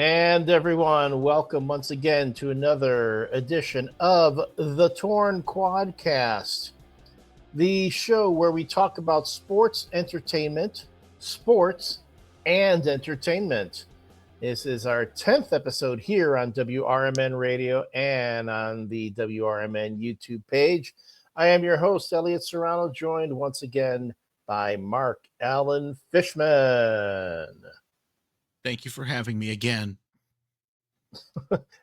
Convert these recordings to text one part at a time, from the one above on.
And everyone, welcome once again to another edition of the Torn Quadcast, the show where we talk about sports, and entertainment. This is our 10th episode here on WRMN Radio and on the WRMN YouTube page. I am your host, Elliot Serrano, joined once again by Mark Allen Fishman. Thank you for having me again.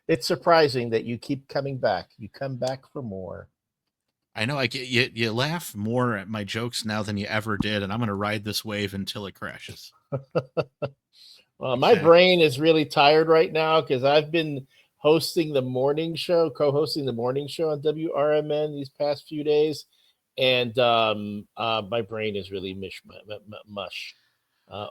It's surprising that you keep coming back. You come back for more. I know I get you laugh more at my jokes now than you ever did, and I'm going to ride this wave until it crashes. My brain is really tired right now because I've been hosting the morning show, co-hosting the morning show on WRMN these past few days, and my brain is really mush.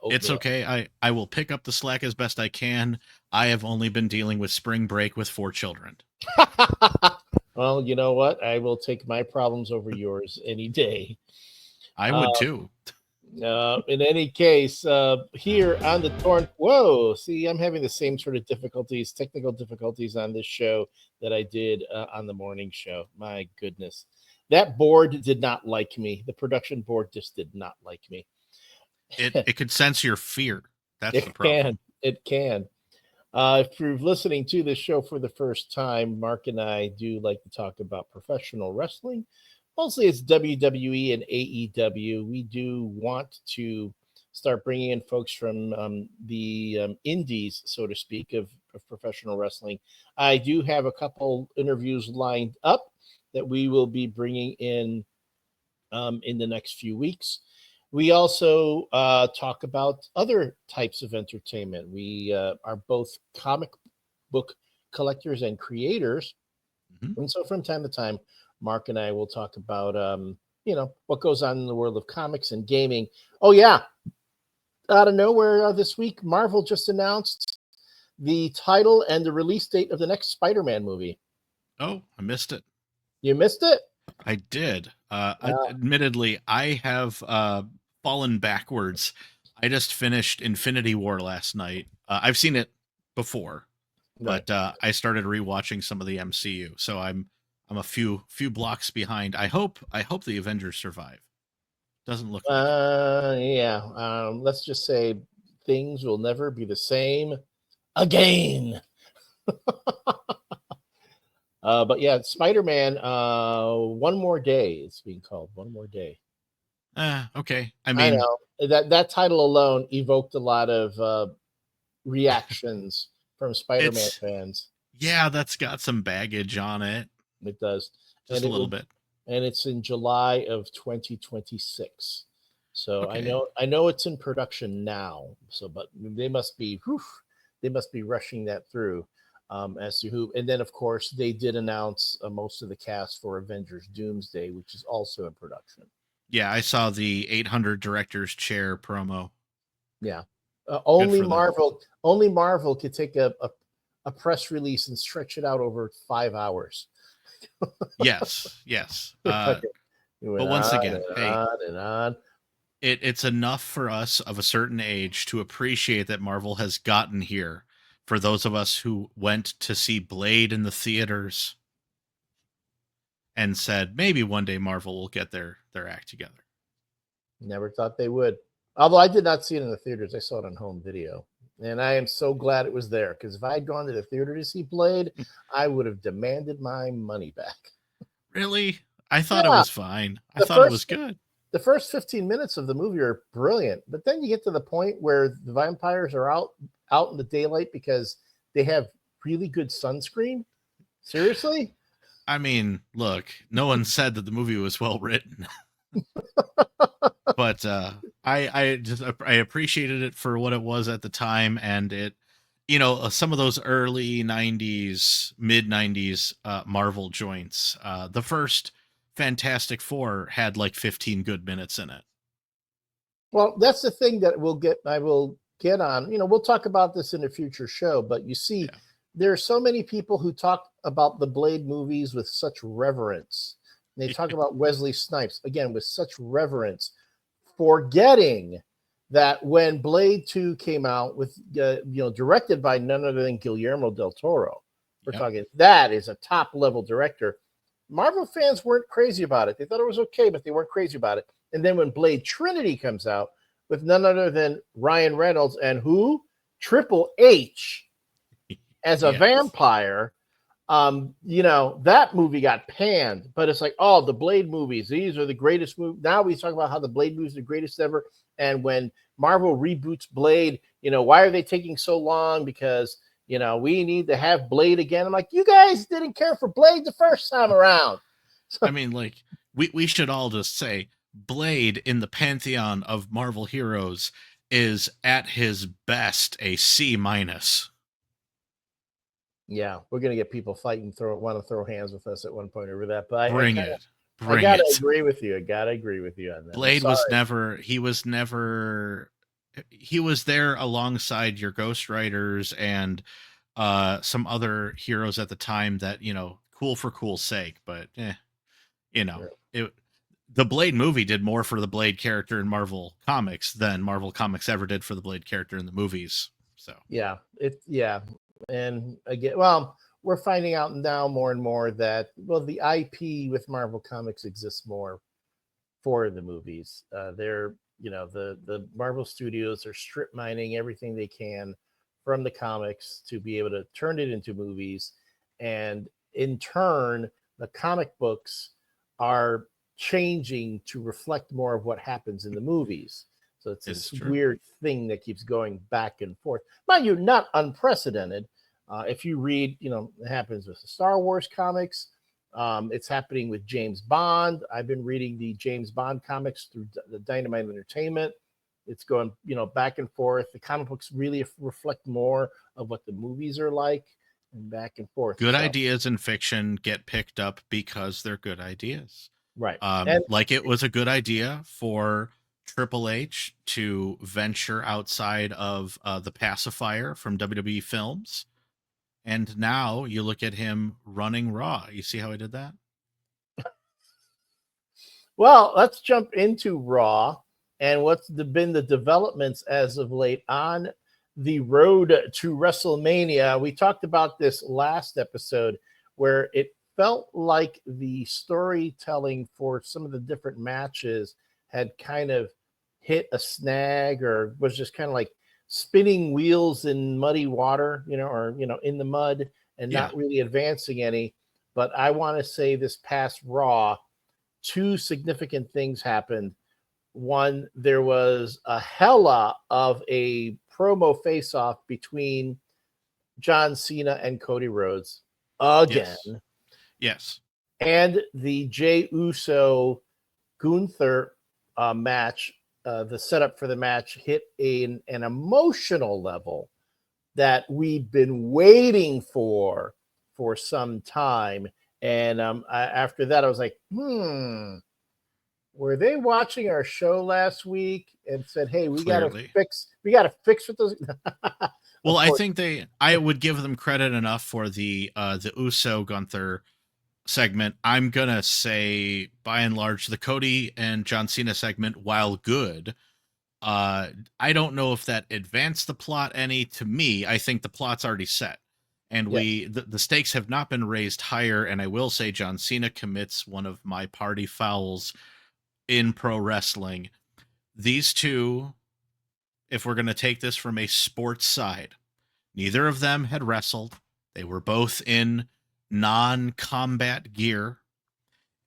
It's okay. I will pick up the slack as best I can. I have only been dealing with spring break with 4 children. Well, you know what? I will take my problems over yours any day. I would too. In any case, here on the Torn, whoa, see, I'm having the same sort of technical difficulties on this show that I did on the morning show. My goodness. That board did not like me. The production board just did not like me. It could sense your fear. That's the problem. It can. If you're listening to this show for the first time, Mark and I do like to talk about professional wrestling. Mostly it's WWE and AEW. We do want to start bringing in folks from the indies, so to speak, of professional wrestling. I do have a couple interviews lined up that we will be bringing in the next few weeks. We also talk about other types of entertainment. We are both comic book collectors and creators. Mm-hmm. And so from time to time, Mark and I will talk about, what goes on in the world of comics and gaming. Oh, yeah. Out of nowhere this week, Marvel just announced the title and the release date of the next Spider-Man movie. Oh, I missed it. You missed it? I did. Admittedly, I have fallen backwards. I just finished Infinity War last night. I've seen it before, but I started rewatching some of the MCU, so I'm a few blocks behind. I hope the Avengers survive. Doesn't look like yeah. Let's just say things will never be the same again. But yeah, Spider-Man, One More Day is being called. One More Day. Okay. I mean, I know that title alone evoked a lot of reactions from Spider-Man fans. Yeah, that's got some baggage on it. It does. Just a little bit. And it's in July of 2026. So okay. I know it's in production now. So, but they must be rushing that through. As to who, and then of course they did announce most of the cast for Avengers Doomsday, which is also in production. Yeah, I saw the 800 director's chair promo. Yeah, only Marvel could take a press release and stretch it out over 5 hours. yes. But once again, it's enough for us of a certain age to appreciate that Marvel has gotten here. For those of us who went to see Blade in the theaters and said, maybe one day Marvel will get their act together. Never thought they would. Although I did not see it in the theaters. I saw it on home video. And I am so glad it was there. Because if I had gone to the theater to see Blade, I would have demanded my money back. Really? I thought it was fine. I thought it was good. The first 15 minutes of the movie are brilliant. But then you get to the point where the vampires are out in the daylight because they have really good sunscreen. Seriously? I mean, look, no one said that the movie was well written. But I appreciated it for what it was at the time, and it, some of those early 90s, mid 90s Marvel joints. The first Fantastic Four had like 15 good minutes in it. Well, that's the thing that I will get on. We'll talk about this in a future show, but you see, there are so many people who talk about the Blade movies with such reverence. They talk about Wesley Snipes again with such reverence, forgetting that when Blade 2 came out with, directed by none other than Guillermo del Toro, we're talking, that is a top level director. Marvel fans weren't crazy about it. They thought it was okay, but they weren't crazy about it. And then when Blade Trinity comes out with none other than Ryan Reynolds and who? Triple H as a vampire, that movie got panned, but it's like, oh, the Blade movies, these are the greatest movies. Now we talk about how the Blade movies are the greatest ever. And when Marvel reboots Blade, why are they taking so long? Because, we need to have Blade again. I'm like, you guys didn't care for Blade the first time around. So, I mean, like, we should all just say Blade in the pantheon of Marvel heroes is at his best a C-. Yeah, we're gonna get people fighting, want to throw hands with us at one point over that. But I gotta agree with you. I gotta agree with you on that. Blade was never. He was there alongside your Ghost Riders and some other heroes at the time that, cool for cool's sake. But the Blade movie did more for the Blade character in Marvel Comics than Marvel Comics ever did for the Blade character in the movies. So and again, well, we're finding out now more and more that, the IP with Marvel Comics exists more for the movies. They're, the Marvel Studios are strip mining everything they can from the comics to be able to turn it into movies. And in turn, the comic books are changing to reflect more of what happens in the movies. So it's this weird thing that keeps going back and forth. Mind you, not unprecedented. If you read, it happens with the Star Wars comics. It's happening with James Bond. I've been reading the James Bond comics through the Dynamite Entertainment. It's going, back and forth. The comic books really reflect more of what the movies are like, and back and forth. Good ideas in fiction get picked up because they're good ideas. Right. Like it was a good idea for Triple H to venture outside of the pacifier from WWE Films. And now you look at him running Raw. You see how he did that? Well, let's jump into Raw and what's been the developments as of late on the road to WrestleMania. We talked about this last episode where it felt like the storytelling for some of the different matches had kind of hit a snag, or was just kind of like spinning wheels in muddy water, or in the mud, and not really advancing any. But I want to say this past Raw, two significant things happened. One, there was a hella of a promo face-off between John Cena and Cody Rhodes again. Yes. And the Jey Uso Gunther match, the setup for the match hit an emotional level that we've been waiting for some time. And after that, I was like, were they watching our show last week and said, hey, we got to fix with those? Well, I think I would give them credit enough for the Uso Gunther segment. I'm going to say, by and large, the Cody and John Cena segment, while good, I don't know if that advanced the plot any. To me, I think the plot's already set. And the stakes have not been raised higher. And I will say John Cena commits one of my party fouls in pro wrestling. These two, if we're going to take this from a sports side, neither of them had wrestled. They were both in non-combat gear,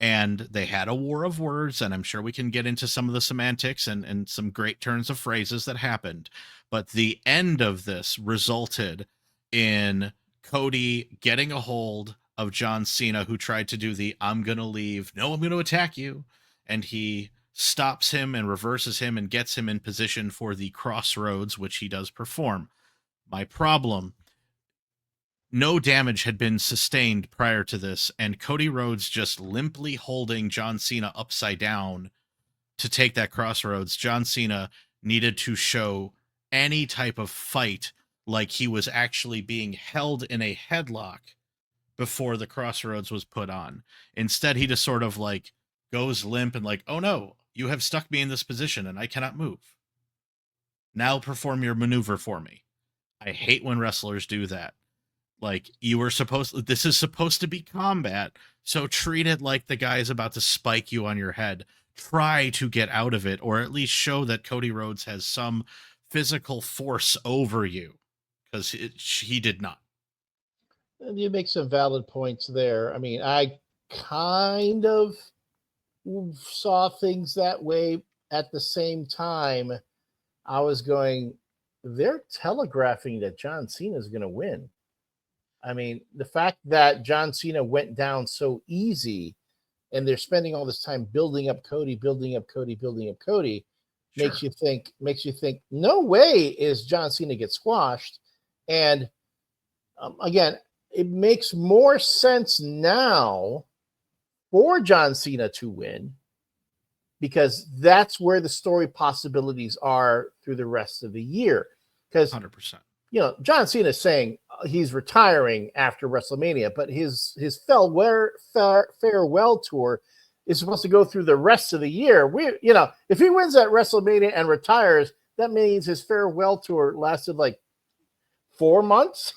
and they had a war of words, and I'm sure we can get into some of the semantics and some great turns of phrases that happened. But the end of this resulted in Cody getting a hold of John Cena, who tried to do the I'm going to leave, no, I'm going to attack you. And he stops him and reverses him and gets him in position for the crossroads, which he does perform. My problem, no damage had been sustained prior to this, and Cody Rhodes just limply holding John Cena upside down to take that crossroads. John Cena needed to show any type of fight, like he was actually being held in a headlock before the crossroads was put on. Instead, he just sort of like goes limp and like, oh no, you have stuck me in this position and I cannot move. Now perform your maneuver for me. I hate when wrestlers do that. Like, this is supposed to be combat, so treat it like the guy is about to spike you on your head. Try to get out of it, or at least show that Cody Rhodes has some physical force over you, because he did not. And you make some valid points there. I mean, I kind of saw things that way. At the same time, I was going, they're telegraphing that John Cena is going to win. I mean, the fact that John Cena went down so easy and they're spending all this time building up Cody, Sure. makes you think, no way is John Cena get squashed. And again, it makes more sense now for John Cena to win, because that's where the story possibilities are through the rest of the year. Because 100%. John Cena is saying he's retiring after WrestleMania, but his farewell tour is supposed to go through the rest of the year. If he wins at WrestleMania and retires, that means his farewell tour lasted like 4 months,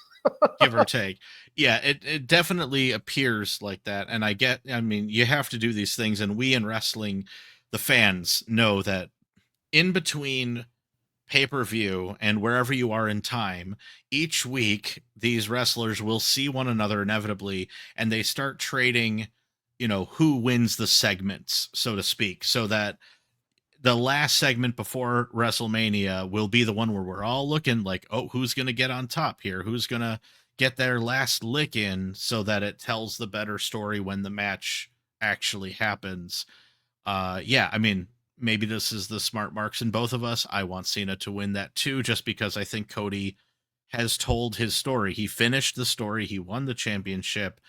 give or take. Yeah, it definitely appears like that. And I mean, you have to do these things, and we in wrestling, the fans, know that in between pay-per-view and wherever you are in time, each week these wrestlers will see one another inevitably, and they start trading, who wins the segments, so to speak, so that the last segment before WrestleMania will be the one where we're all looking like, oh, who's going to get on top here? Who's going to get their last lick in, so that it tells the better story when the match actually happens. Yeah, I mean, maybe this is the smart marks in both of us. I want Cena to win that too, just because I think Cody has told his story. He finished the story. He won the championship.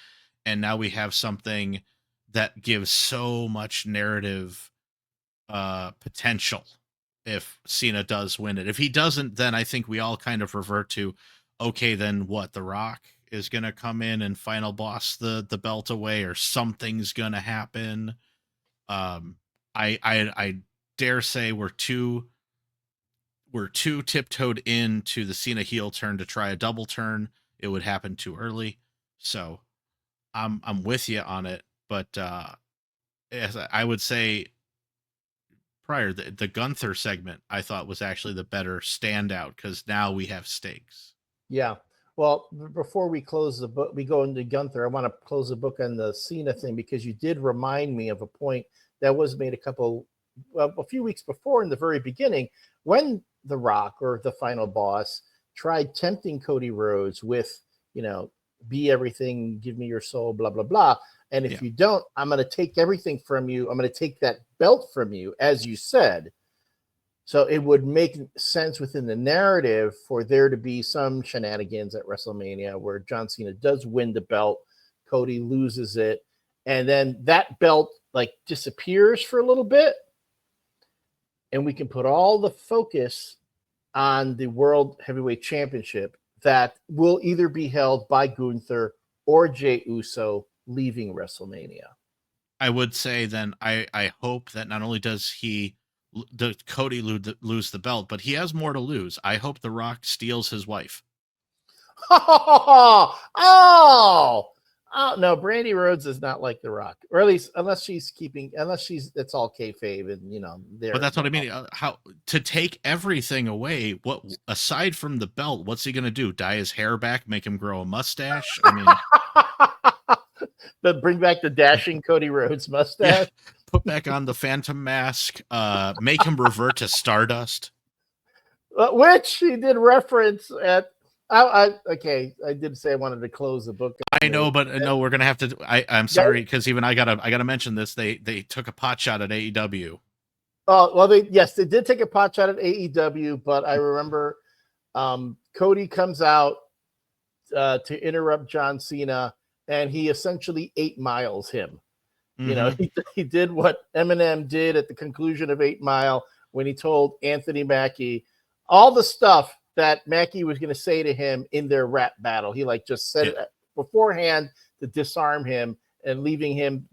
And now we have something that gives so much narrative potential if Cena does win it. If he doesn't, then I think we all kind of revert to, okay, then what? The Rock is going to come in and final boss the belt away, or something's going to happen. I dare say we're too tiptoed into the Cena heel turn to try a double turn. It would happen too early. So I'm with you on it, but as I would say prior, the Gunther segment I thought was actually the better standout, because now we have stakes. Yeah. Well, before we close the book, we go into Gunther. I want to close the book on the Cena thing, because you did remind me of a point that was made a few weeks before, in the very beginning, when The Rock, or the final boss, tried tempting Cody Rhodes with, be everything, give me your soul, blah, blah, blah. And if you don't, I'm going to take everything from you. I'm going to take that belt from you, as you said. So it would make sense within the narrative for there to be some shenanigans at WrestleMania where John Cena does win the belt, Cody loses it, and then that belt disappears for a little bit, and we can put all the focus on the World Heavyweight Championship that will either be held by Gunther or Jey Uso leaving WrestleMania. I would say then I hope that not only does Cody lose the belt, but he has more to lose. I hope The Rock steals his wife. Oh no, Brandy Rhodes is not like The Rock, or at least unless it's all kayfabe, and But that's what I mean. How to take everything away? What, aside from the belt, what's he gonna do? Dye his hair back, make him grow a mustache? I mean, but bring back the dashing Cody Rhodes mustache. Yeah, put back on the Phantom mask. Make him revert to Stardust, which he did reference at. I did say I wanted to close the book. I know, but no, we're gonna have to. I'm sorry, because even I gotta mention this. They took a pot shot at AEW. Oh well, they did take a pot shot at AEW, but I remember Cody comes out to interrupt John Cena, and he essentially 8 miles him. Mm-hmm. He did what Eminem did at the conclusion of 8 Mile when he told Anthony Mackie all the stuff that Mackie was going to say to him in their rap battle. He just said it beforehand to disarm him, and leaving him,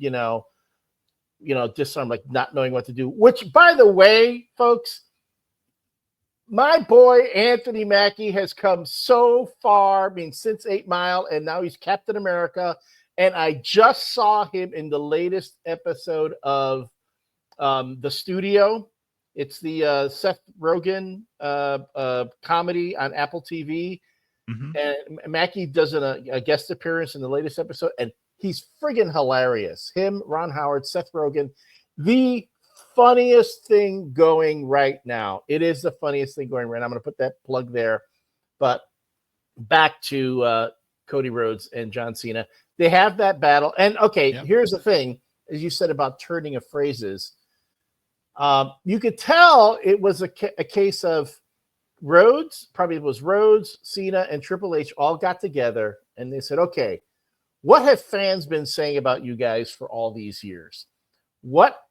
disarmed, not knowing what to do. Which, by the way, folks, my boy Anthony Mackie has come so far. I mean, since 8 Mile, and now he's Captain America. And I just saw him in the latest episode of The Studio. It's the Seth Rogen comedy on Apple TV. Mhm. And Mackie does a guest appearance in the latest episode, and he's friggin' hilarious. Him, Ron Howard, Seth Rogen, the funniest thing going right now. It is the funniest thing going right now. I'm going to put that plug there. But back to Cody Rhodes and John Cena. They have that battle. And okay, here's the thing, as you said about turning of phrases. You could tell it was a case of Rhodes, probably it was Rhodes, Cena, and Triple H all got together and they said, okay, what have fans been saying about you guys for all these years?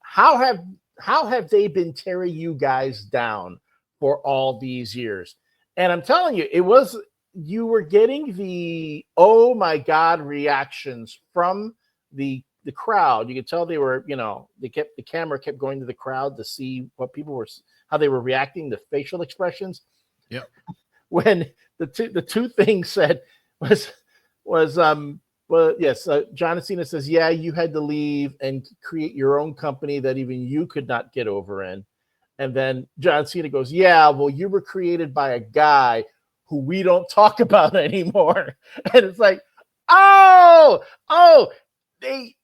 How have they been tearing you guys down for all these years? And I'm telling you, you were getting the oh my God reactions from the crowd. You could tell they were, the camera kept going to the crowd to see what how they were reacting, the facial expressions. Yep. When the two things said John Cena says, yeah, you had to leave and create your own company that even you could not get over in. And then John Cena goes, yeah, well, you were created by a guy who we don't talk about anymore. And it's like, they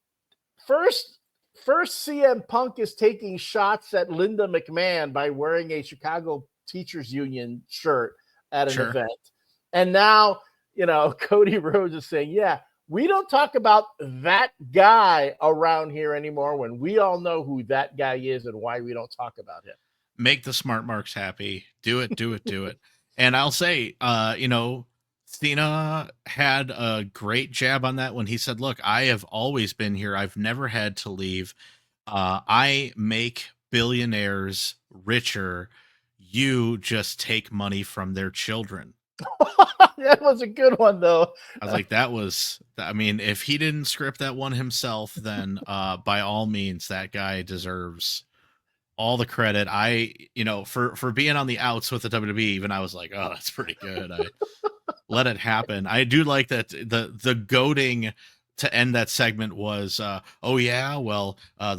first CM Punk is taking shots at Linda McMahon by wearing a Chicago Teachers Union shirt at an event. And now, Cody Rhodes is saying, yeah, we don't talk about that guy around here anymore when we all know who that guy is and why we don't talk about him. Make the smart marks happy. Do it. And I'll say, Cena had a great jab on that when he said, look, I have always been here. I've never had to leave. I make billionaires richer. You just take money from their children. That was a good one, though. I was like, if he didn't script that one himself, then by all means, that guy deserves all the credit. For being on the outs with the WWE, even I was like, oh, that's pretty good. I let it happen. I do like that the goading to end that segment was, the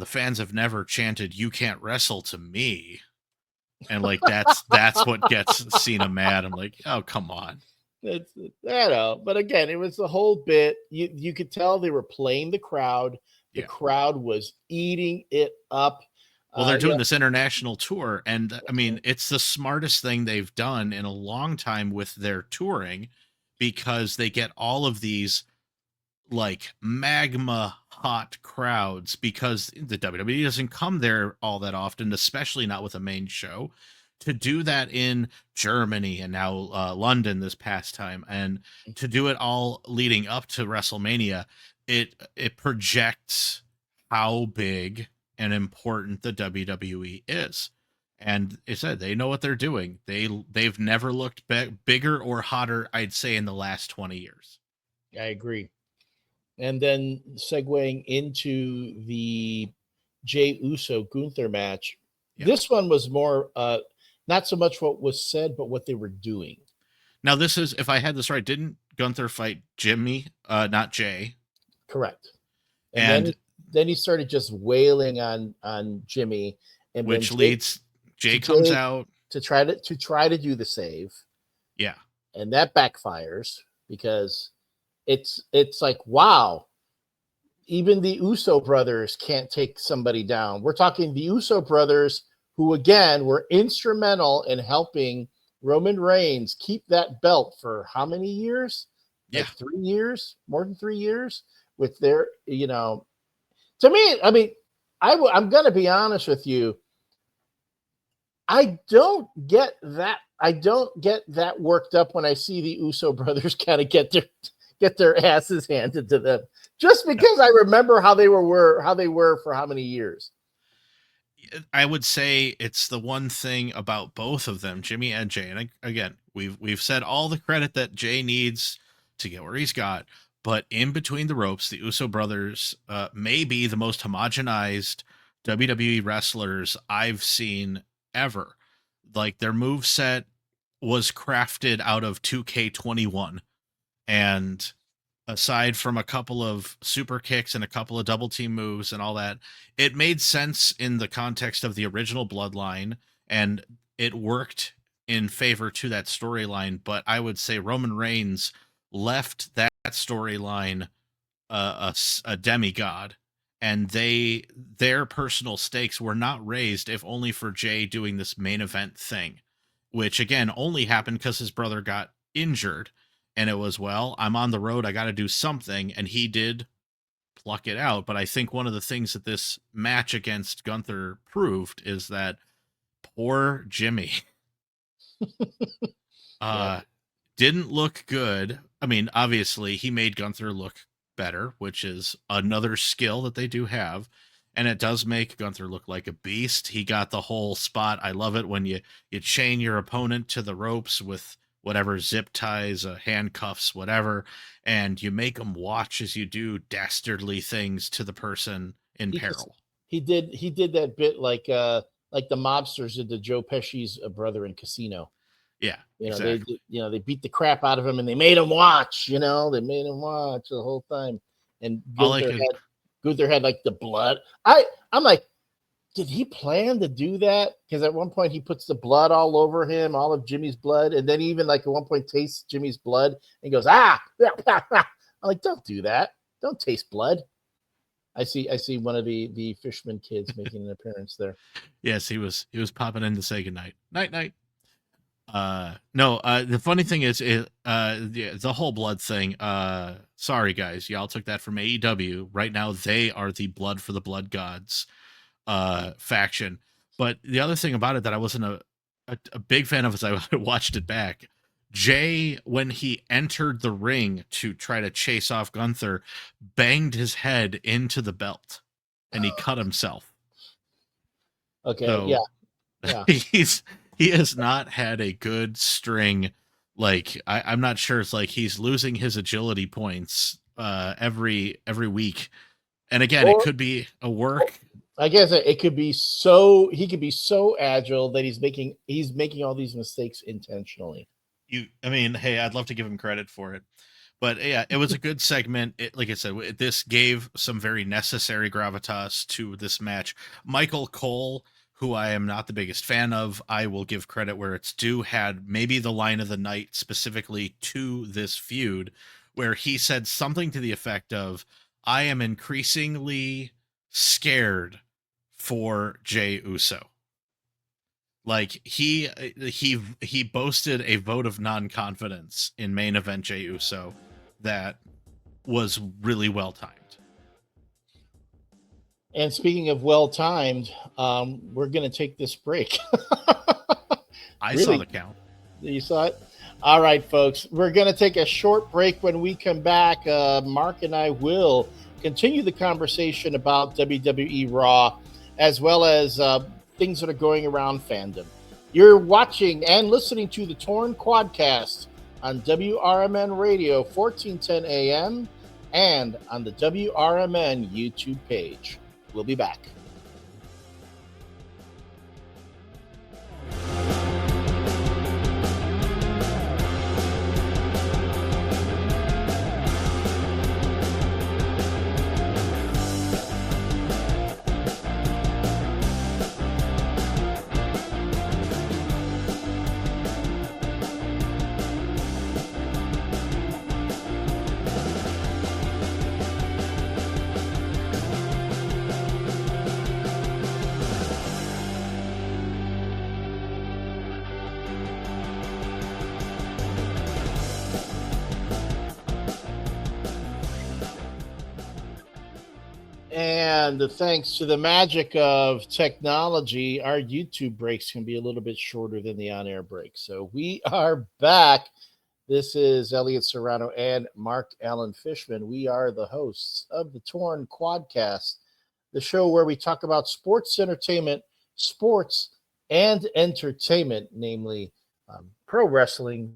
fans have never chanted "You can't wrestle" to me, and like that's what gets Cena mad. I'm like, oh, come on. I know, but again, it was the whole bit. You could tell they were playing the crowd. The crowd was eating it up. Well, they're doing this international tour, and I mean, it's the smartest thing they've done in a long time with their touring, because they get all of these like magma hot crowds, because the WWE doesn't come there all that often, especially not with a main show. To do that in Germany and now London this past time, and to do it all leading up to WrestleMania, it projects how big and important the WWE is. And it said they know what they're doing. They've never looked bigger or hotter, I'd say, in the last 20 years. I agree. And then segueing into the Jey Uso Gunther match, this one was more not so much what was said, but what they were doing. Now, this is, if I had this right, didn't Gunther fight Jimmy, not Jay? Correct. And then he started just wailing on Jimmy, and which leads Jay comes out to try to do the save. Yeah. And that backfires because it's like, wow, even the Uso brothers can't take somebody down. We're talking the Uso brothers, who again were instrumental in helping Roman Reigns keep that belt for how many years? Yeah. Like 3 years, more than 3 years with their, to me, I mean, I'm going to be honest with you. I don't get that. I don't get that worked up when I see the Uso brothers kind of get their asses handed to them, just because I remember how they were for how many years. I would say it's the one thing about both of them, Jimmy and Jay. And again, we've said all the credit that Jay needs to get where he's got, but in between the ropes, the Uso brothers may be the most homogenized WWE wrestlers I've seen ever. Like their move set was crafted out of 2K21, and aside from a couple of super kicks and a couple of double team moves and all that, it made sense in the context of the original Bloodline, and it worked in favor to that storyline. But I would say Roman Reigns left that storyline a demigod, and their personal stakes were not raised, if only for Jay doing this main event thing, which again only happened because his brother got injured, and it was, well, I'm on the road, I got to do something, and he did pluck it out. But I think one of the things that this match against Gunther proved is that poor Jimmy Yeah. didn't look good. I mean, obviously, he made Gunther look better, which is another skill that they do have. And it does make Gunther look like a beast. He got the whole spot. I love it when you chain your opponent to the ropes with whatever zip ties, handcuffs, whatever, and you make them watch as you do dastardly things to the person in He just peril. he did that bit like the mobsters did to Joe Pesci's brother in Casino. Yeah, You know, exactly. they beat the crap out of him and they made him watch, they made him watch the whole time. And All I could Gunther had like the blood. I'm like, did he plan to do that? Because at one point he puts the blood all over him, all of Jimmy's blood, and then even like at one point tastes Jimmy's blood and goes, ah. I'm like, don't do that. Don't taste blood. I see one of the Fishman kids making an appearance there. Yes, he was popping in to say goodnight. Night night. No, the funny thing is the whole blood thing, sorry guys, y'all took that from AEW. Right now they are the blood for the blood gods faction. But the other thing about it that I wasn't a big fan of as I watched it back, Jay, when he entered the ring to try to chase off Gunther, banged his head into the belt and he cut himself. Okay, So yeah. he has not had a good string. Like I'm not sure. It's like he's losing his agility points every week. And again, it Or could be a work. I guess it could be he could be so agile that he's making all these mistakes intentionally. I mean, hey, I'd love to give him credit for it. But yeah, it was a good segment. Like I said, this gave some very necessary gravitas to this match. Michael Cole, who I am not the biggest fan of, I will give credit where it's due, had maybe the line of the night specifically to this feud, where he said something to the effect of, I am increasingly scared for Jey Uso. Like he boasted a vote of non-confidence in main event Jey Uso that was really well timed. And speaking of well timed, we're going to take this break. I Really? saw the count. You saw it? All right, folks. We're going to take a short break. When we come back, Mark and I will continue the conversation about WWE Raw, as well as things that are going around fandom. You're watching and listening to the Torn Quadcast on WRMN Radio, 1410 AM, and on the WRMN YouTube page. We'll be back. And thanks to the magic of technology, our YouTube breaks can be a little bit shorter than the on air break. So we are back. This is Elliot Serrano and Mark Allen Fishman. We are the hosts of the Torn Quadcast, the show where we talk about sports entertainment, sports and entertainment, namely pro wrestling.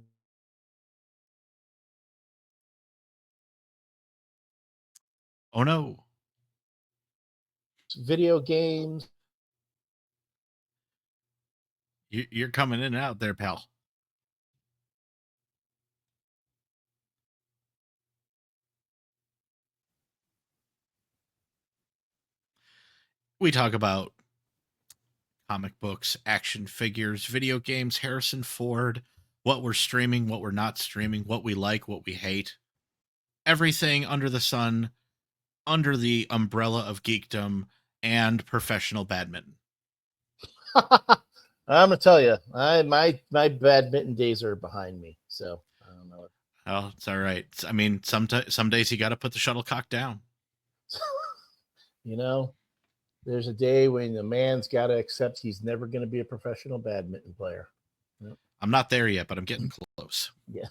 Oh no. Video games. You're coming in and out there, pal. We talk about comic books, action figures, video games, Harrison Ford, what we're streaming, what we're not streaming, what we like, what we hate. Everything under the sun, under the umbrella of geekdom and professional badminton. I'm gonna tell you, my badminton days are behind me, so I don't know. Oh, it's all right. I mean, some days you got to put the shuttlecock down. You know, there's a day when the man's got to accept he's never going to be a professional badminton player. Yep. I'm not there yet, but I'm getting close. Yeah.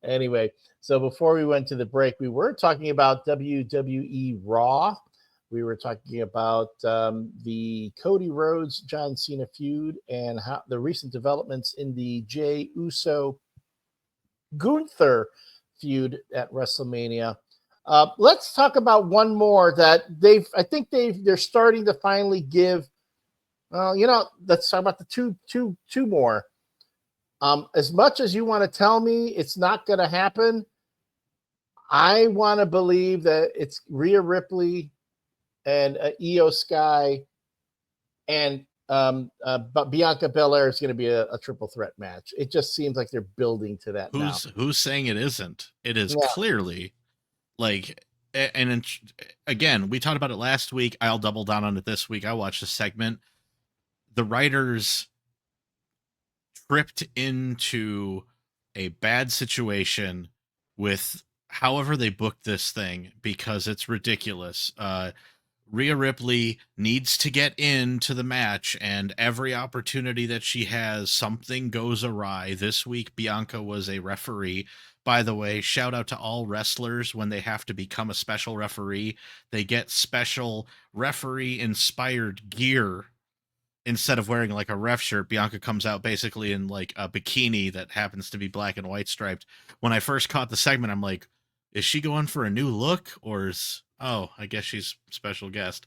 Anyway, so before we went to the break, we were talking about WWE Raw. We were talking about the Cody Rhodes John Cena feud and how the recent developments in the Jey Uso Gunther feud at WrestleMania. Let's talk about one more that they're starting to finally give. Let's talk about the two more. As much as you want to tell me it's not going to happen, I want to believe that it's Rhea Ripley and Io Sky and but Bianca Belair is going to be a triple threat match. It just seems like they're building to that now. Who's saying it isn't? It is clearly like, and again, we talked about it last week. I'll double down on it this week. I watched a segment. The writers tripped into a bad situation with however they booked this thing because it's ridiculous. Rhea Ripley needs to get into the match, and every opportunity that she has, something goes awry. This week, Bianca was a referee. By the way, shout out to all wrestlers when they have to become a special referee. They get special referee-inspired gear. Instead of wearing like a ref shirt, Bianca comes out basically in like a bikini that happens to be black and white striped. When I first caught the segment, I'm like, is she going for a new look, or I guess she's special guest.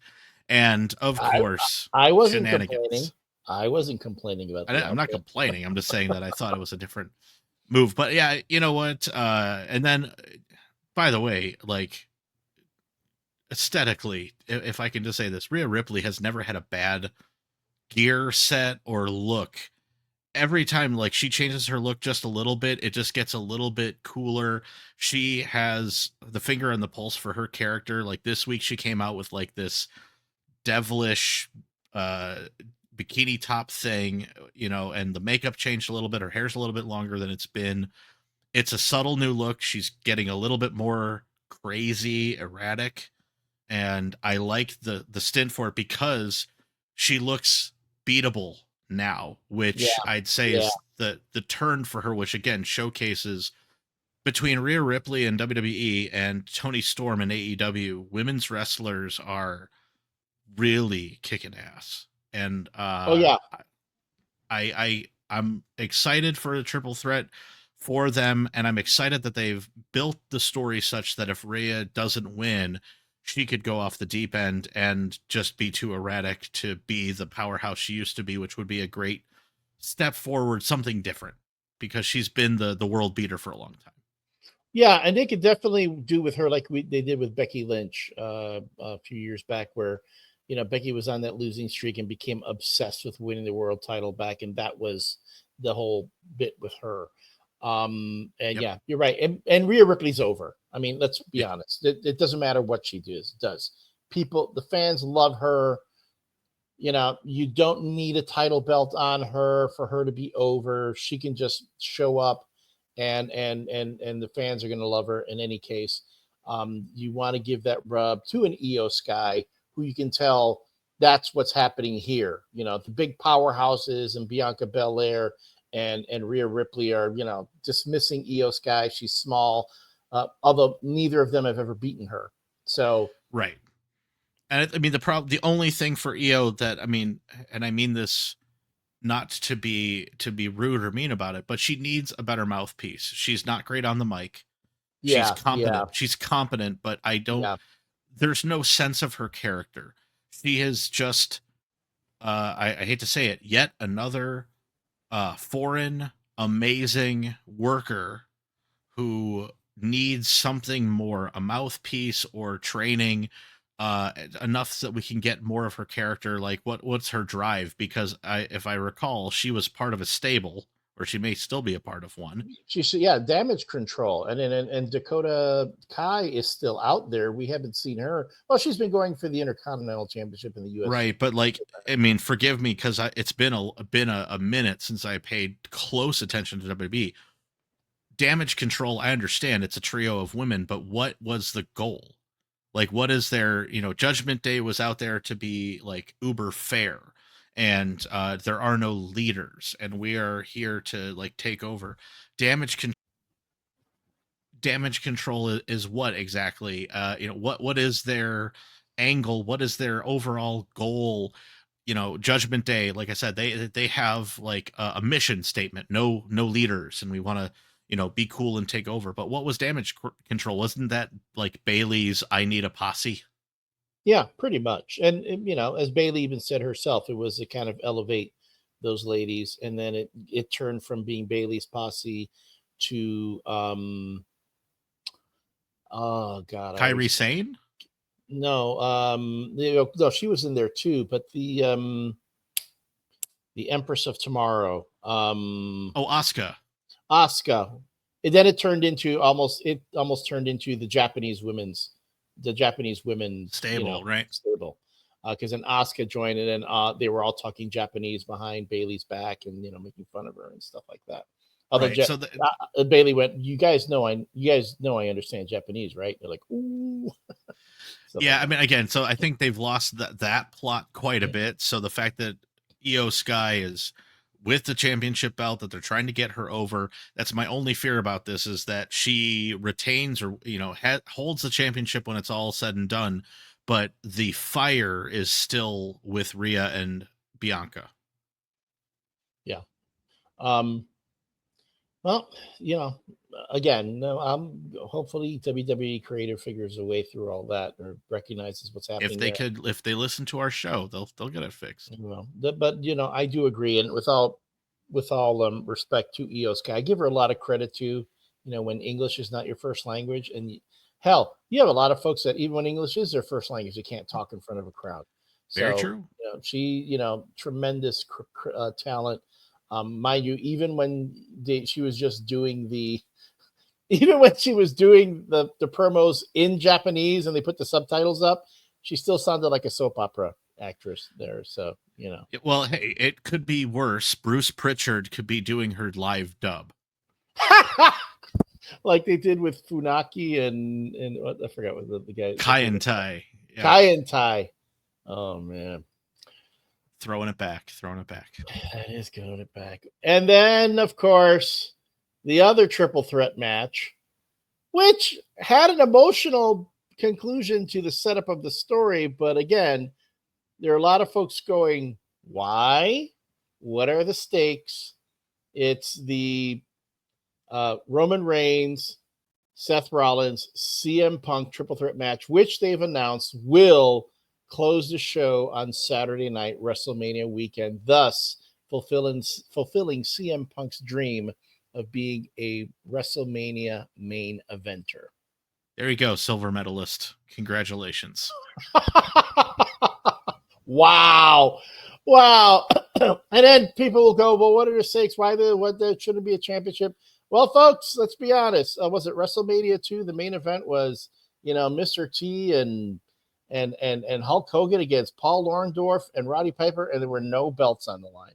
And of course, I wasn't complaining. I wasn't complaining about that. I'm not complaining. I'm just saying that I thought it was a different move. But yeah, you know what? And then, by the way, like aesthetically, if I can just say this, Rhea Ripley has never had a bad gear set or look. Every time like she changes her look just a little bit, it just gets a little bit cooler. She has the finger on the pulse for her character. Like this week she came out with like this devilish bikini top thing, and the makeup changed a little bit. Her hair's a little bit longer than it's been. It's a subtle new look. She's getting a little bit more crazy, erratic, and I like the stint for it because she looks beatable now, which I'd say is the turn for her, which again showcases between Rhea Ripley and WWE and Toni Storm and AEW, women's wrestlers are really kicking ass. And I'm excited for the triple threat for them, and I'm excited that they've built the story such that if Rhea doesn't win, she could go off the deep end and just be too erratic to be the powerhouse she used to be, which would be a great step forward, something different, because she's been the world beater for a long time. Yeah, and they could definitely do with her like they did with Becky Lynch a few years back, where Becky was on that losing streak and became obsessed with winning the world title back, and that was the whole bit with her. Yeah, you're right. And Rhea Ripley's over. I mean, let's be honest. It doesn't matter what she does. People, the fans love her. You don't need a title belt on her for her to be over. She can just show up and the fans are going to love her in any case. You want to give that rub to an Io Sky, who you can tell that's what's happening here. The big powerhouses and Bianca Belair and Rhea Ripley are, dismissing Io Sky. She's small, although neither of them have ever beaten her. So right. And I mean, the only thing for Io that, and I mean this not to be rude or mean about it, but she needs a better mouthpiece. She's not great on the mic. She's competent. Yeah. She's competent, but there's no sense of her character. She is just I hate to say it, yet another foreign amazing worker who needs something more, a mouthpiece or training, enough so that we can get more of her character. Like what's her drive? Because if I recall, she was part of a stable, or she may still be a part of one. She's yeah, Damage Control, and Dakota Kai is still out there. We haven't seen her. Well, she's been going for the Intercontinental Championship in the U.S. Right, but like, I mean, forgive me because it's been a minute since I paid close attention to WWE. Damage Control, I understand it's a trio of women, but what was the goal? Like, what is their, Judgment Day was out there to be like uber fair, and there are no leaders, and we are here to like take over. Damage Con- Damage Control is what exactly? What is their angle? What is their overall goal? Judgment Day, like I said, they have like a mission statement: no leaders, and we want to be cool and take over. But what was Control? Wasn't that like Bailey's I need a posse? Yeah, pretty much. And as Bailey even said herself, it was to kind of elevate those ladies, and then it turned from being Bailey's posse to oh god, Kyrie Sane? no, no, she was in there too, but the Empress of Tomorrow, Oh, Asuka. And then it almost turned into the Japanese women's stable, right? Stable. Because then Asuka joined it, and they were all talking Japanese behind Bailey's back, and making fun of her and stuff like that. Although right. So Bailey went, you guys know I understand Japanese, right? They're like, ooh. Yeah, I mean, again, so I think they've lost that plot quite a bit. So the fact that Io Sky is with the championship belt, that they're trying to get her over, that's my only fear about this, is that she retains, or holds the championship when it's all said and done, but the fire is still with Rhea and Bianca. Yeah. Well, again, no, hopefully WWE creator figures a way through all that, or recognizes what's happening. If they listen to our show, they'll get it fixed. Well, but I do agree, and with all respect to Io Sky, I give her a lot of credit to, when English is not your first language, and hell, you have a lot of folks that even when English is their first language, they can't talk in front of a crowd. Very true. She, tremendous talent. Mind you, even when she was just doing the promos in Japanese and they put the subtitles up, she still sounded like a soap opera actress there. So, well, hey, it could be worse. Bruce Pritchard could be doing her live dub. Like they did with Funaki and what, I forgot what the guy. Kai En Tai. Oh man. Throwing it back. That is going it back. And then, of course, the other triple threat match, which had an emotional conclusion to the setup of the story. But again, there are a lot of folks going, why? What are the stakes? It's the Roman Reigns, Seth Rollins, CM Punk triple threat match, which they've announced will close the show on Saturday night, WrestleMania weekend, thus fulfilling CM Punk's dream of being a WrestleMania main eventer. There you go, silver medalist. Congratulations. Wow. And then people will go, well, what are the stakes? Why shouldn't be a championship? Well, folks, let's be honest. Was it WrestleMania 2? The main event was, Mr. T and Hulk Hogan against Paul Orndorff and Roddy Piper, and there were no belts on the line.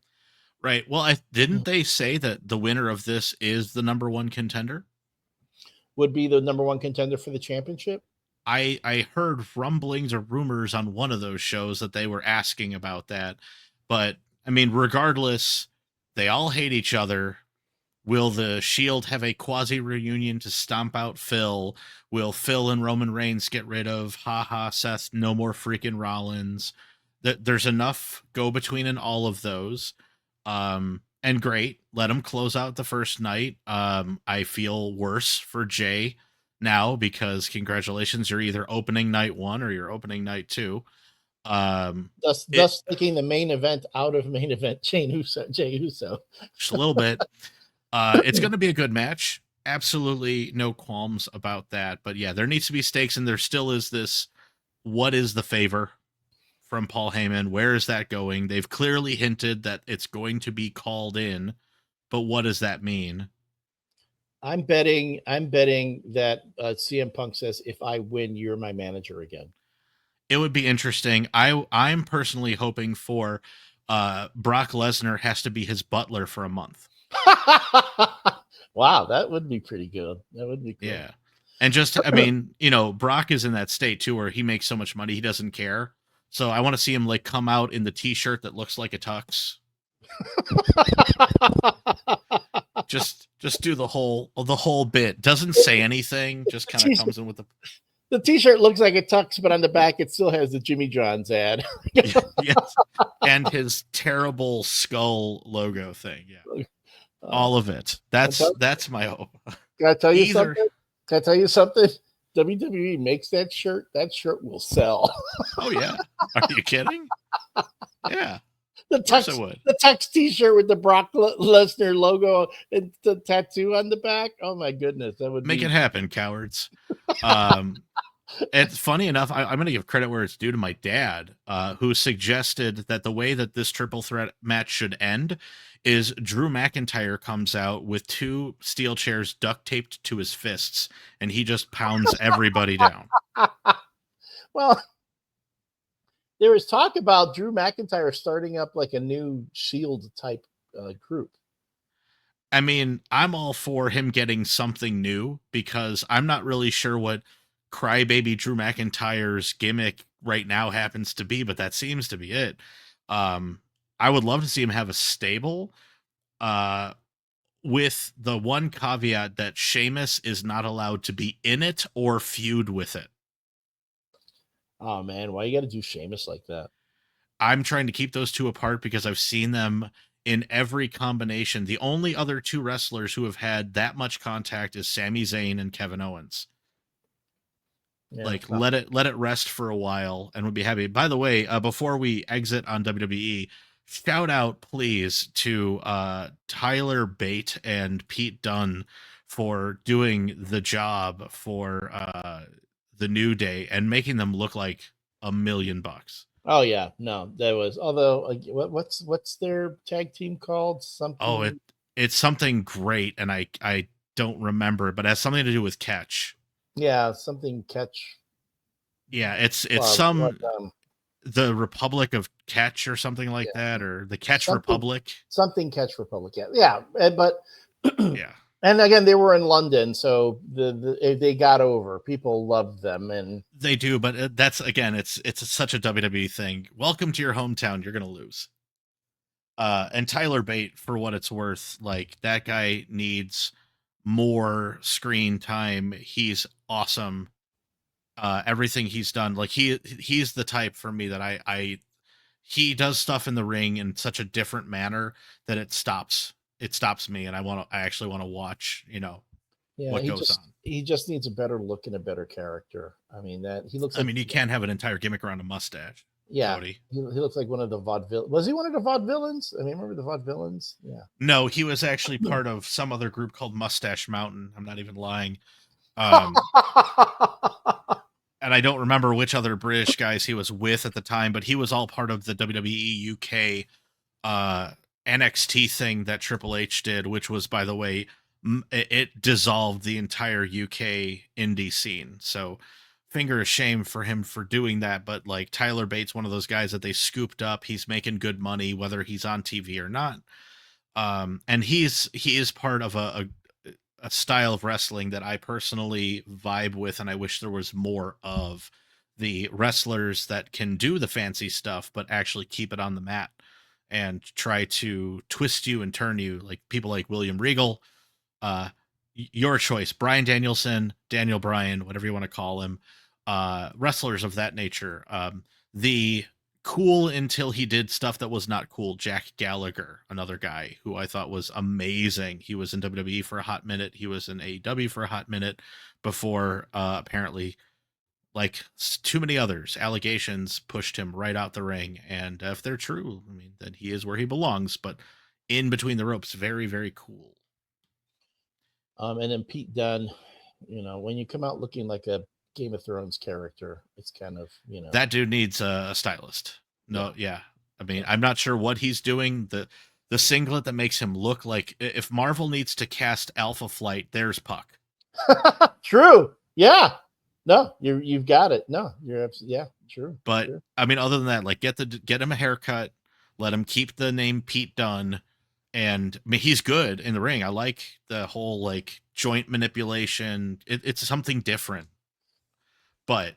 Right. Well, didn't they say that the winner of this is the number one contender? Would be the number one contender for the championship? I heard rumblings or rumors on one of those shows that they were asking about that. But, I mean, regardless, they all hate each other. Will the Shield have a quasi reunion to stomp out Phil? Will Phil and Roman Reigns get rid of Seth? No more freaking Rollins. There's enough go between in all of those. And great, let them close out the first night. I feel worse for Jay now because congratulations, you're either opening night 1 or you're opening night 2. Thus taking the main event out of main event Jey Uso. Just a little bit. It's going to be a good match. Absolutely no qualms about that. But yeah, there needs to be stakes, and there still is this. What is the favor from Paul Heyman? Where is that going? They've clearly hinted that it's going to be called in, but what does that mean? I'm betting that CM Punk says, "If I win, you're my manager again." It would be interesting. I'm personally hoping for Brock Lesnar has to be his butler for a month. Wow, that would be pretty good. That would be cool. Yeah. And just, I mean, you know, Brock is in that state too where he makes so much money he doesn't care. So I want to see him like come out in the t-shirt that looks like a tux. just do the whole bit. Doesn't say anything, just kind of comes in with the t-shirt looks like a tux, but on the back it still has the Jimmy John's ad. Yes. And his terrible skull logo thing. Yeah. All of it. That's my hope. Can I tell you something? Can I tell you something? WWE makes that shirt. That shirt will sell. Oh yeah. Are you kidding? Yeah. The Tux t-shirt with the Brock Lesnar logo and the tattoo on the back. Oh my goodness, that would make it happen, cowards. It's funny enough. I'm going to give credit where it's due to my dad, who suggested that the way that this triple threat match should end is Drew McIntyre comes out with 2 steel chairs duct taped to his fists, and he just pounds everybody down. Well, there was talk about Drew McIntyre starting up like a new Shield type group. I mean, I'm all for him getting something new because I'm not really sure what crybaby Drew McIntyre's gimmick right now happens to be, but that seems to be it. I would love to see him have a stable, with the one caveat that Sheamus is not allowed to be in it or feud with it. Oh man, why you got to do Sheamus like that? I'm trying to keep those two apart because I've seen them in every combination. The only other 2 wrestlers who have had that much contact is Sami Zayn and Kevin Owens. Yeah, like let it rest for a while and we'll be happy. By the way, before we exit on WWE, shout out please to Tyler Bate and Pete Dunne for doing the job for the New Day and making them look like $1 million. Oh yeah, no, that was. Although, what's their tag team called? Something. Oh, it's something great, and I don't remember, but it has something to do with catch. Yeah, something catch. Yeah, it's the Republic of Catch or something like that, or the Catch Republic. Something Catch Republic. Yeah, but yeah. And again, they were in London, so they got over. People loved them, and they do. But that's again, it's such a WWE thing. Welcome to your hometown. You're gonna lose. And Tyler Bate, for what it's worth, like that guy needs more screen time. He's awesome. Everything he's done, like he's the type for me that he does stuff in the ring in such a different manner that it stops me, and I actually want to watch, what goes on. He just needs a better look and a better character. I mean, that he looks. I mean, you can't have an entire gimmick around a mustache. Yeah, Cody. He looks like one of the vaudeville. Was he one of the vaudevillains? I mean, remember the vaudevillains? Yeah. No, he was actually part of some other group called Mustache Mountain. I'm not even lying. And I don't remember which other British guys he was with at the time, but he was all part of the WWE UK NXT thing that Triple H did, which was, by the way, it dissolved the entire UK indie scene. So finger of shame for him for doing that. But like Tyler Bate's one of those guys that they scooped up. He's making good money, whether he's on TV or not. And he is part of a style of wrestling that I personally vibe with, and I wish there was more of the wrestlers that can do the fancy stuff, but actually keep it on the mat and try to twist you and turn you, like people like William Regal, your choice, Bryan Danielson, Daniel Bryan, whatever you want to call him, wrestlers of that nature. The cool until he did stuff that was not cool, Jack Gallagher, another guy who I thought was amazing. He was in WWE for a hot minute. He was in AEW for a hot minute before apparently like too many others, allegations pushed him right out the ring. And if they're true, I mean, then he is where he belongs. But in between the ropes, very, very cool. And then Pete Dunne, when you come out looking like a Game of Thrones character, it's kind of, that dude needs a stylist. No, yeah. I mean, I'm not sure what he's doing. The singlet that makes him look like, if Marvel needs to cast Alpha Flight, there's Puck. True. Yeah. No, you've got it. No, you're absolutely, yeah, true. But sure. I mean, other than that, like get him a haircut, let him keep the name Pete Dunne, and I mean, he's good in the ring. I like the whole like joint manipulation. It's something different, but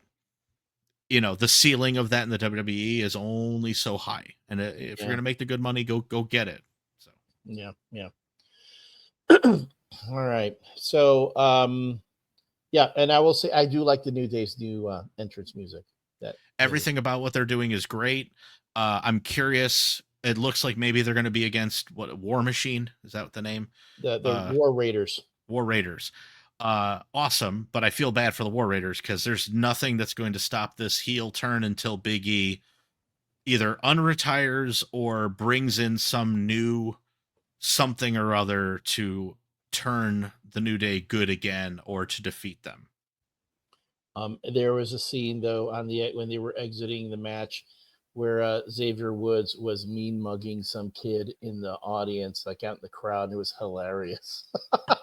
the ceiling of that in the WWE is only so high, and if you're gonna make the good money, go get it. So yeah. All right, so yeah, and I will say I do like the New Day's new entrance music. That everything about what they're doing is great. I'm curious. It looks like maybe they're going to be against War Machine. Is that the name? The War Raiders. War Raiders. Awesome, but I feel bad for the War Raiders because there's nothing that's going to stop this heel turn until Big E either unretires or brings in some new something or other to turn the New Day good again or to defeat them. There was a scene though when they were exiting the match where Xavier Woods was mean mugging some kid in the audience, like out in the crowd. And it was hilarious. I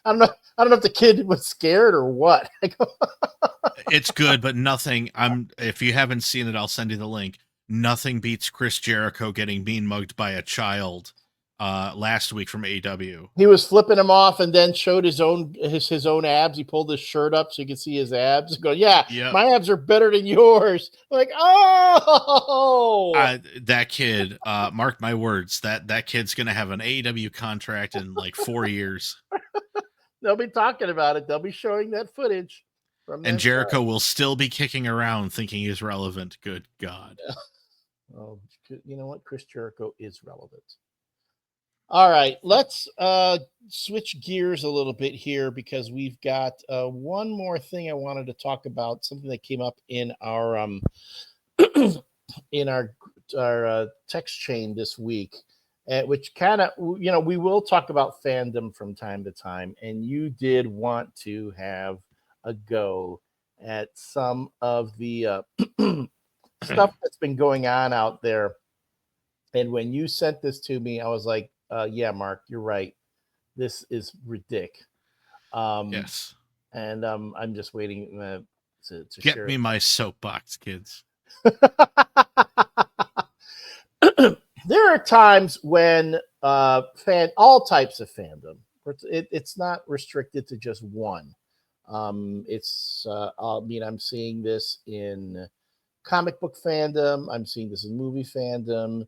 don't know if the kid was scared or what. It's good, but nothing. If you haven't seen it, I'll send you the link. Nothing beats Chris Jericho getting mean mugged by a child last week from AEW. He was flipping him off and then showed his own abs. He pulled his shirt up so you could see his abs. Go, yeah, yep. My abs are better than yours. I'm like, oh, that kid. Mark my words. That kid's gonna have an AEW contract in like 4 years. They'll be talking about it. They'll be showing that footage. And Jericho will still be kicking around thinking he's relevant. Good God. Yeah. Oh, you know what? Chris Jericho is relevant. All right, let's switch gears a little bit here because we've got one more thing I wanted to talk about. Something that came up in our in our text chain this week, which kind of we will talk about fandom from time to time, and you did want to have a go at some of the stuff that's been going on out there. And when you sent this to me, I was like, yeah, Mark, you're right. This is ridiculous. Yes. And I'm just waiting to get share me my soapbox, kids. There are times when all types of fandom. It's not restricted to just one. I'm seeing this in comic book fandom. I'm seeing this in movie fandom.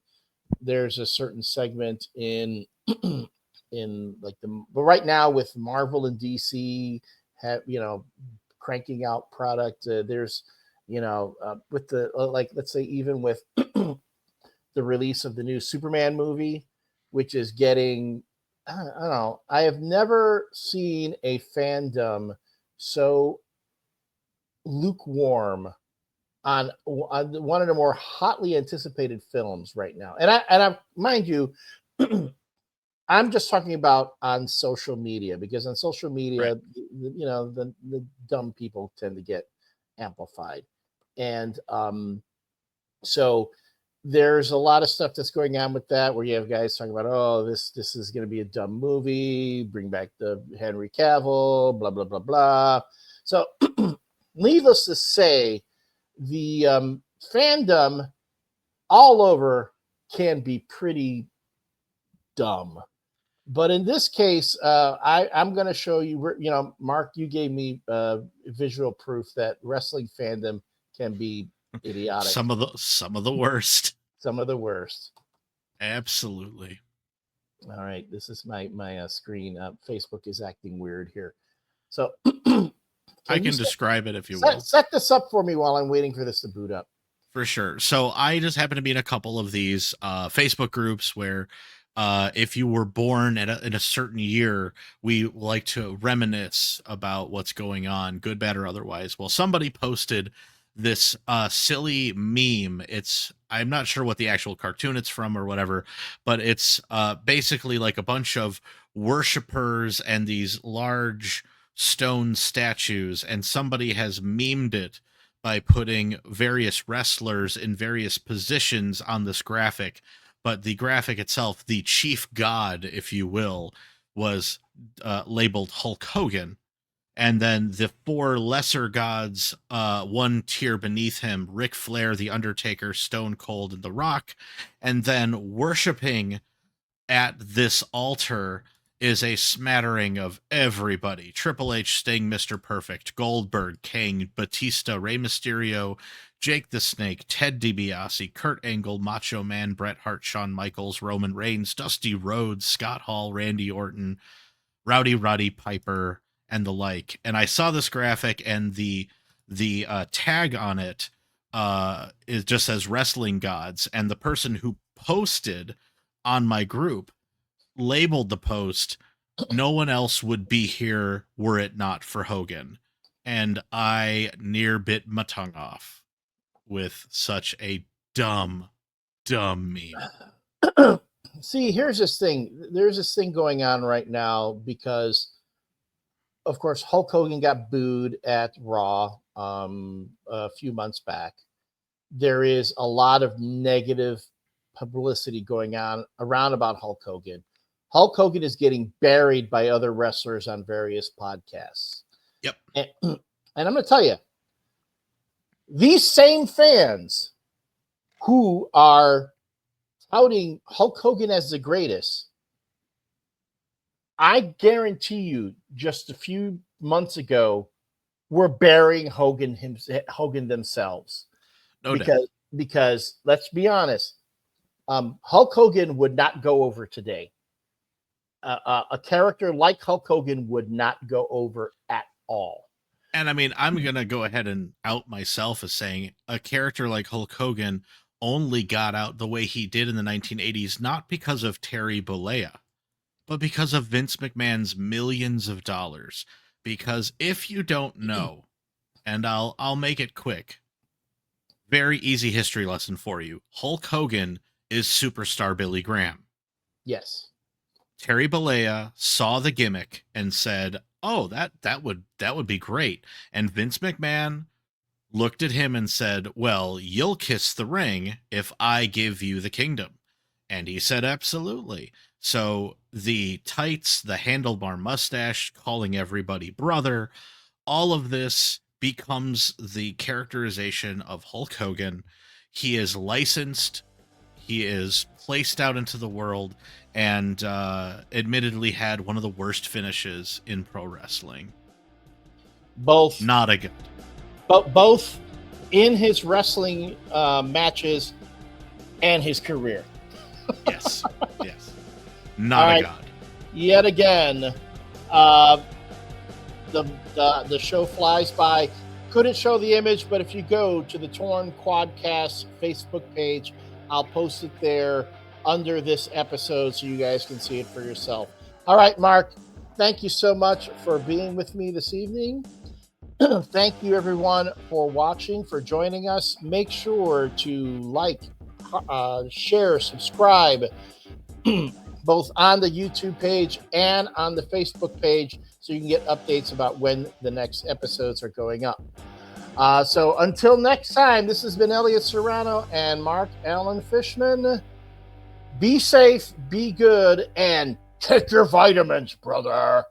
There's a certain segment in like but right now with Marvel and DC cranking out product. There's with the like, let's say even with the release of the new Superman movie, which is getting, I don't know, I have never seen a fandom so lukewarm on one of the more hotly anticipated films right now. And I mind you, I'm just talking about on social media, because on social media, right, the dumb people tend to get amplified. And so there's a lot of stuff that's going on with that, where you have guys talking about, oh, this is going to be a dumb movie, bring back the Henry Cavill, blah, blah, blah, blah. So needless to say, the fandom all over can be pretty dumb. But in this case, I'm going to show you, Mark, you gave me visual proof that wrestling fandom can be idiotic. Some of the worst. Some of the worst. Absolutely. All right. This is my screen. Facebook is acting weird here. So I can describe it if you will. Set this up for me while I'm waiting for this to boot up. For sure. So I just happen to be in a couple of these Facebook groups where if you were born in a certain year, we like to reminisce about what's going on, good, bad, or otherwise. Well, somebody posted this silly meme. I'm not sure what the actual cartoon it's from or whatever, but it's basically like a bunch of worshipers and these large stone statues, and somebody has memed it by putting various wrestlers in various positions on this graphic. But the graphic itself, the chief god, if you will, was labeled Hulk Hogan. And then the four lesser gods, one tier beneath him, Ric Flair, The Undertaker, Stone Cold, and The Rock. And then worshiping at this altar is a smattering of everybody: Triple H, Sting, Mr. Perfect, Goldberg, Kane, Batista, Rey Mysterio, Jake the Snake, Ted DiBiase, Kurt Angle, Macho Man, Bret Hart, Shawn Michaels, Roman Reigns, Dusty Rhodes, Scott Hall, Randy Orton, Roddy Piper, and the like. And I saw this graphic, and the tag on it is just says Wrestling Gods, and the person who posted on my group labeled the post, "No one else would be here were it not for Hogan." And I near bit my tongue off with such a dumb meme. See, here's this thing. There's this thing going on right now because, of course, Hulk Hogan got booed at Raw a few months back. There is a lot of negative publicity going on around about Hulk Hogan. Hulk Hogan is getting buried by other wrestlers on various podcasts. Yep. And I'm going to tell you, these same fans who are touting Hulk Hogan as the greatest, I guarantee you, just a few months ago, were burying Hogan themselves. No doubt. Because let's be honest, Hulk Hogan would not go over today. A character like Hulk Hogan would not go over at all. And I mean, I'm going to go ahead and out myself as saying a character like Hulk Hogan only got out the way he did in the 1980s, not because of Terry Bollea, but because of Vince McMahon's millions of dollars. Because if you don't know, and I'll make it quick, very easy history lesson for you. Hulk Hogan is superstar Billy Graham. Yes. Terry Bollea saw the gimmick and said, "Oh, that would be great." And Vince McMahon looked at him and said, "Well, you'll kiss the ring if I give you the kingdom." And he said, "Absolutely." So the tights, the handlebar mustache, calling everybody brother, all of this becomes the characterization of Hulk Hogan. He is licensed. He is placed out into the world, and admittedly had one of the worst finishes in pro wrestling. Both Not a good. Both in his wrestling matches and his career. Yes. Not a god. Yet again, the show flies by. Couldn't show the image, but if you go to the Torn Quadcast Facebook page, I'll post it there under this episode so you guys can see it for yourself. All right, Mark, thank you so much for being with me this evening. Thank you, everyone, for watching, for joining us. Make sure to like, share, subscribe, both on the YouTube page and on the Facebook page, so you can get updates about when the next episodes are going up. So until next time, this has been Elliot Serrano and Mark Allen Fishman. Be safe, be good, and take your vitamins, brother.